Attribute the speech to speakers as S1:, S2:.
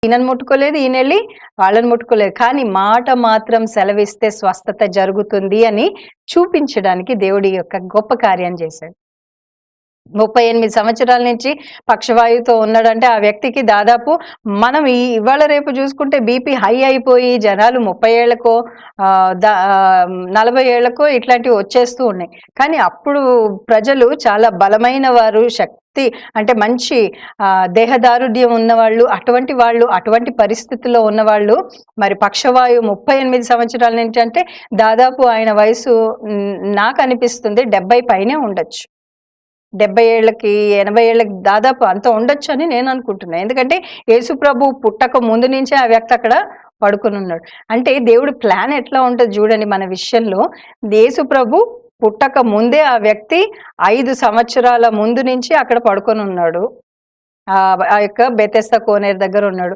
S1: ఈయనను ముట్టుకోలేదు, ఈయనెళ్ళి వాళ్ళని ముట్టుకోలేదు. కానీ మాట మాత్రం సెలవిస్తే స్వస్థత జరుగుతుంది అని చూపించడానికి దేవుడి యొక్క గొప్ప కార్యం చేశాడు. 38 సంవత్సరాల నుంచి పక్షవాయువుతో ఉన్నాడంటే ఆ వ్యక్తికి దాదాపు మనం ఇవాళ రేపు చూసుకుంటే బీపీ హై అయిపోయి జనాలు 30 ఏళ్లకో 40 ఏళ్లకో ఇట్లాంటివి వచ్చేస్తూ ఉన్నాయి. కానీ అప్పుడు ప్రజలు చాలా బలమైన వారు, శక్తి అంటే మంచి దేహదారుఢ్యం ఉన్నవాళ్ళు, అటువంటి పరిస్థితుల్లో ఉన్నవాళ్ళు. మరి పక్షవాయువు 38 సంవత్సరాల నుంచి అంటే దాదాపు ఆయన వయసు నాకు అనిపిస్తుంది 70 పైనే ఉండొచ్చు. 70 ఏళ్ళకి 80 ఏళ్ళకి దాదాపు అంత ఉండొచ్చు అని నేను అనుకుంటున్నాను. ఎందుకంటే యేసుప్రభు పుట్టక ముందు నుంచే ఆ వ్యక్తి అక్కడ పడుకొని ఉన్నాడు. అంటే దేవుడి ప్లాన్ ఎట్లా ఉంటది చూడండి మన విషయంలో. యేసుప్రభు పుట్టక ముందే ఆ వ్యక్తి 5 సంవత్సరాల ముందు నుంచి అక్కడ పడుకొని ఉన్నాడు. ఆ యొక్క బెతెస్దా కోనేరు దగ్గర ఉన్నాడు.